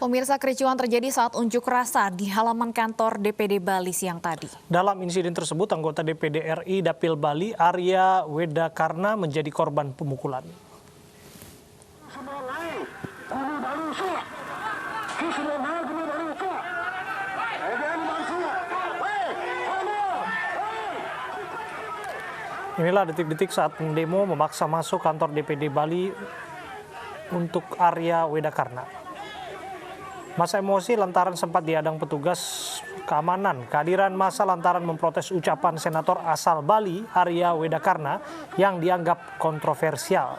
Pemirsa, kericuhan terjadi saat unjuk rasa di halaman kantor DPD Bali siang tadi. Dalam insiden tersebut, anggota DPD RI Dapil Bali, Arya Wedakarna, menjadi korban pemukulan. Inilah detik-detik saat pendemo memaksa masuk kantor DPD Bali untuk Arya Wedakarna. Masa emosi lantaran sempat dihadang petugas keamanan. Kehadiran massa lantaran memprotes ucapan senator asal Bali, Arya Wedakarna, yang dianggap kontroversial.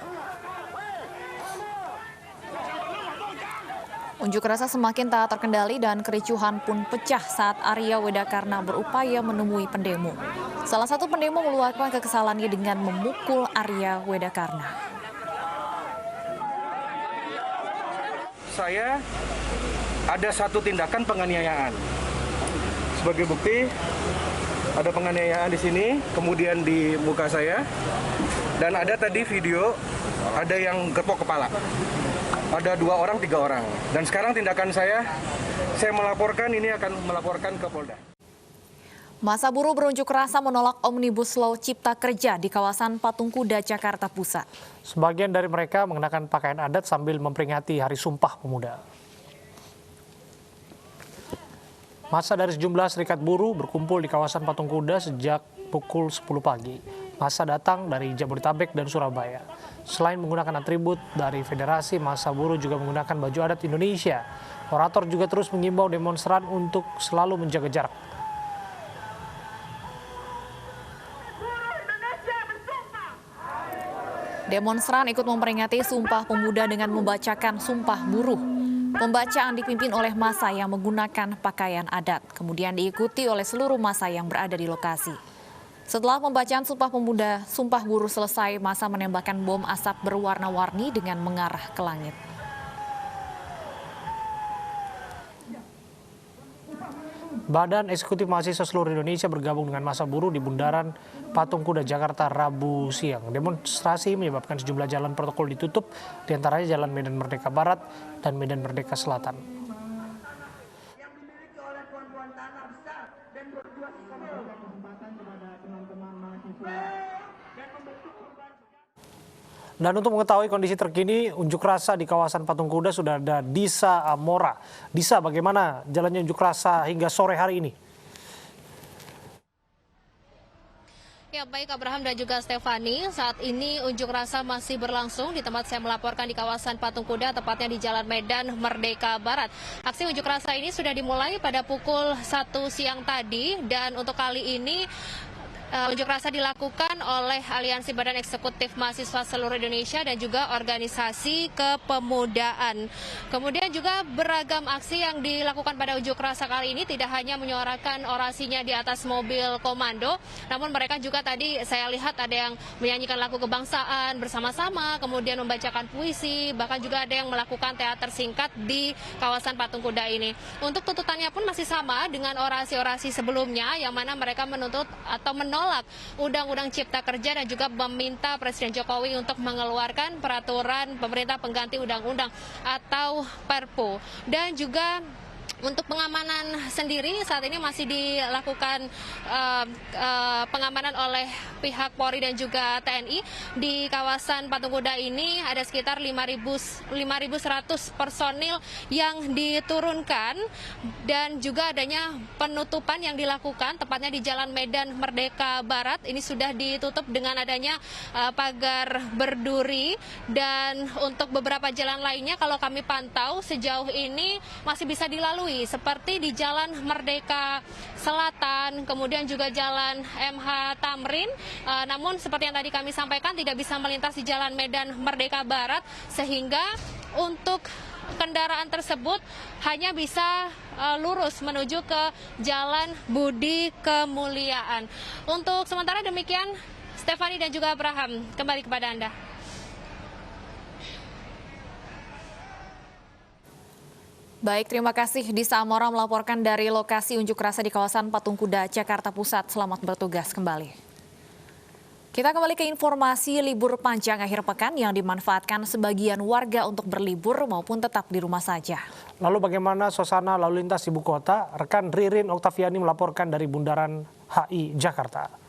Unjuk rasa semakin tak terkendali dan kericuhan pun pecah saat Arya Wedakarna berupaya menemui pendemo. Salah satu pendemo meluapkan kekesalannya dengan memukul Arya Wedakarna. Saya ada satu tindakan penganiayaan. Sebagai bukti, ada penganiayaan di sini, kemudian di muka saya, dan ada tadi video, ada yang gepok kepala. Ada 2 orang, 3 orang. Dan sekarang tindakan saya melaporkan, ini akan melaporkan ke Polda. Massa buruh berunjuk rasa menolak Omnibus Law Cipta Kerja di kawasan Patung Kuda, Jakarta Pusat. Sebagian dari mereka mengenakan pakaian adat sambil memperingati Hari Sumpah Pemuda. Massa dari sejumlah serikat buruh berkumpul di kawasan Patung Kuda sejak pukul 10 pagi. Massa datang dari Jabodetabek dan Surabaya. Selain menggunakan atribut dari federasi, massa buruh juga menggunakan baju adat Indonesia. Orator juga terus mengimbau demonstran untuk selalu menjaga jarak. Demonstran ikut memperingati Sumpah Pemuda dengan membacakan Sumpah Buruh. Pembacaan dipimpin oleh massa yang menggunakan pakaian adat, kemudian diikuti oleh seluruh massa yang berada di lokasi. Setelah pembacaan Sumpah Pemuda, Sumpah Buruh selesai, massa menembakkan bom asap berwarna-warni dengan mengarah ke langit. Badan Eksekutif Mahasiswa Seluruh Indonesia bergabung dengan massa buruh di Bundaran Patung Kuda, Jakarta, Rabu siang. Demonstrasi menyebabkan sejumlah jalan protokol ditutup, diantaranya Jalan Medan Merdeka Barat dan Medan Merdeka Selatan. Dan untuk mengetahui kondisi terkini unjuk rasa di kawasan Patung Kuda sudah ada Disa Amora. Disa, bagaimana jalannya unjuk rasa hingga sore hari ini? Ya, baik Abraham dan juga Stefani, saat ini unjuk rasa masih berlangsung di tempat saya melaporkan di kawasan Patung Kuda, tepatnya di Jalan Medan Merdeka Barat. Aksi unjuk rasa ini sudah dimulai pada pukul 1 siang tadi, dan untuk kali ini unjuk rasa dilakukan oleh Aliansi Badan Eksekutif Mahasiswa Seluruh Indonesia dan juga organisasi kepemudaan. Kemudian juga beragam aksi yang dilakukan pada unjuk rasa kali ini, tidak hanya menyuarakan orasinya di atas mobil komando, namun mereka juga tadi saya lihat ada yang menyanyikan lagu kebangsaan bersama-sama, kemudian membacakan puisi, bahkan juga ada yang melakukan teater singkat di kawasan Patung Kuda ini. Untuk tuntutannya pun masih sama dengan orasi-orasi sebelumnya, yang mana mereka menuntut atau menolak Undang-Undang Cipta Kerja dan juga meminta Presiden Jokowi untuk mengeluarkan peraturan pemerintah pengganti undang-undang atau Perpu. Dan juga untuk pengamanan sendiri saat ini masih dilakukan pengamanan oleh pihak Polri dan juga TNI. Di kawasan Patung Kuda ini ada sekitar 5.100 personil yang diturunkan, dan juga adanya penutupan yang dilakukan tepatnya di Jalan Medan Merdeka Barat. Ini sudah ditutup dengan adanya pagar berduri, dan untuk beberapa jalan lainnya kalau kami pantau sejauh ini masih bisa dilalui, seperti di Jalan Merdeka Selatan, kemudian juga Jalan MH Tamrin. Namun seperti yang tadi kami sampaikan, tidak bisa melintas di Jalan Medan Merdeka Barat, sehingga untuk kendaraan tersebut hanya bisa lurus menuju ke Jalan Budi Kemuliaan. Untuk sementara demikian, Stefani dan juga Abraham, kembali kepada Anda. Baik, terima kasih Disa Amora melaporkan dari lokasi unjuk rasa di kawasan Patung Kuda, Jakarta Pusat. Selamat bertugas kembali. Kita kembali ke informasi libur panjang akhir pekan yang dimanfaatkan sebagian warga untuk berlibur maupun tetap di rumah saja. Lalu bagaimana suasana lalu lintas ibu kota? Rekan Ririn Oktaviani melaporkan dari Bundaran HI Jakarta.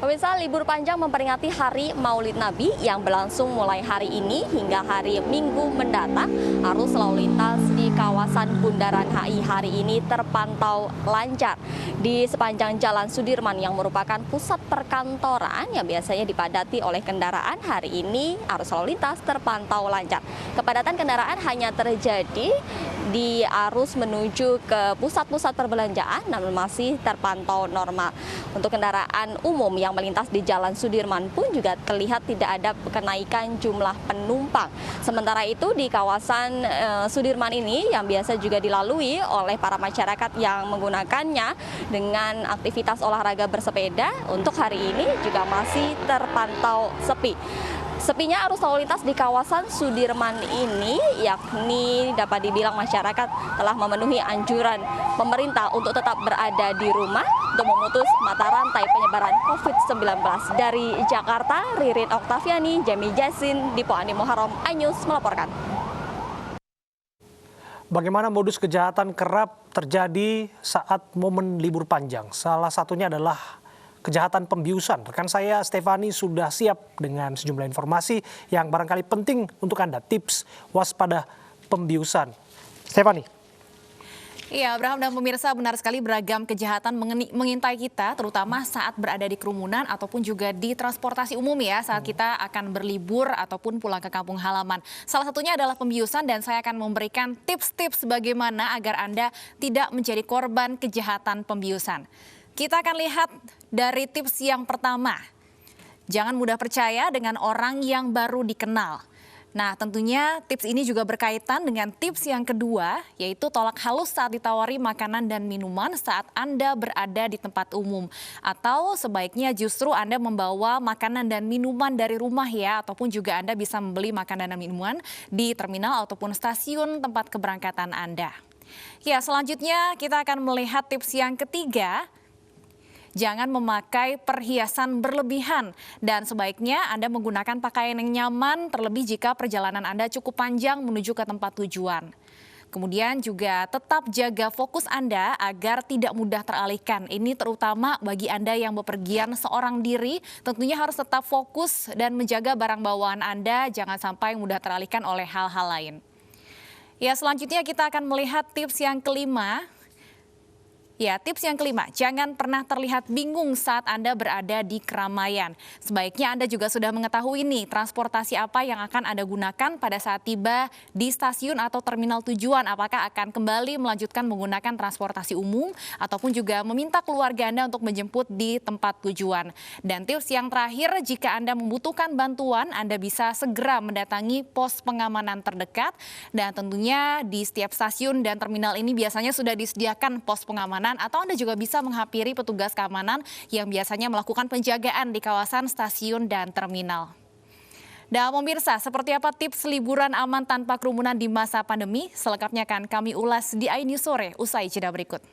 Pemirsa, libur panjang memperingati Hari Maulid Nabi yang berlangsung mulai hari ini hingga hari Minggu mendatang. Arus lalu lintas di kawasan Bundaran HI hari ini terpantau lancar. Di sepanjang Jalan Sudirman yang merupakan pusat perkantoran yang biasanya dipadati oleh kendaraan, hari ini arus lalu lintas terpantau lancar. Kepadatan kendaraan hanya terjadi di arus menuju ke pusat-pusat perbelanjaan, namun masih terpantau normal. Untuk kendaraan umum yang melintas di Jalan Sudirman pun juga terlihat tidak ada kenaikan jumlah penumpang. Sementara itu di kawasan Sudirman ini yang biasa juga dilalui oleh para masyarakat yang menggunakannya dengan aktivitas olahraga bersepeda, untuk hari ini juga masih terpantau sepi. Sepinya arus lalu lintas di kawasan Sudirman ini yakni dapat dibilang masyarakat telah memenuhi anjuran pemerintah untuk tetap berada di rumah untuk memutus mata rantai penyebaran COVID-19. Dari Jakarta, Ririn Oktaviani, Jami Jasin, Dipo Andi Muharram, iNews melaporkan. Bagaimana modus kejahatan kerap terjadi saat momen libur panjang? Salah satunya adalah kejahatan pembiusan. Rekan saya Stefani sudah siap dengan sejumlah informasi yang barangkali penting untuk Anda. Tips waspada pembiusan. Stefani. Iya, Abraham dan pemirsa, benar sekali beragam kejahatan mengintai kita, terutama saat berada di kerumunan ataupun juga di transportasi umum ya, saat kita akan berlibur ataupun pulang ke kampung halaman. Salah satunya adalah pembiusan, dan saya akan memberikan tips-tips bagaimana agar Anda tidak menjadi korban kejahatan pembiusan. Kita akan lihat dari tips yang pertama. Jangan mudah percaya dengan orang yang baru dikenal. Nah, tentunya tips ini juga berkaitan dengan tips yang kedua, yaitu tolak halus saat ditawari makanan dan minuman saat Anda berada di tempat umum. Atau sebaiknya justru Anda membawa makanan dan minuman dari rumah ya, ataupun juga Anda bisa membeli makanan dan minuman di terminal ataupun stasiun tempat keberangkatan Anda. Ya, selanjutnya kita akan melihat tips yang ketiga. Jangan memakai perhiasan berlebihan, dan sebaiknya Anda menggunakan pakaian yang nyaman, terlebih jika perjalanan Anda cukup panjang menuju ke tempat tujuan. Kemudian juga tetap jaga fokus Anda agar tidak mudah teralihkan. Ini terutama bagi Anda yang bepergian seorang diri, tentunya harus tetap fokus dan menjaga barang bawaan Anda jangan sampai mudah teralihkan oleh hal-hal lain. Ya, selanjutnya kita akan melihat tips yang kelima. Ya, tips yang kelima, jangan pernah terlihat bingung saat Anda berada di keramaian. Sebaiknya Anda juga sudah mengetahui nih transportasi apa yang akan Anda gunakan pada saat tiba di stasiun atau terminal tujuan. Apakah akan kembali melanjutkan menggunakan transportasi umum ataupun juga meminta keluarga Anda untuk menjemput di tempat tujuan. Dan tips yang terakhir, jika Anda membutuhkan bantuan, Anda bisa segera mendatangi pos pengamanan terdekat. Dan tentunya di setiap stasiun dan terminal ini biasanya sudah disediakan pos pengamanan, atau Anda juga bisa menghampiri petugas keamanan yang biasanya melakukan penjagaan di kawasan stasiun dan terminal. Dan pemirsa, seperti apa tips liburan aman tanpa kerumunan di masa pandemi? Selengkapnya akan kami ulas di iNews Sore usai jeda berikut.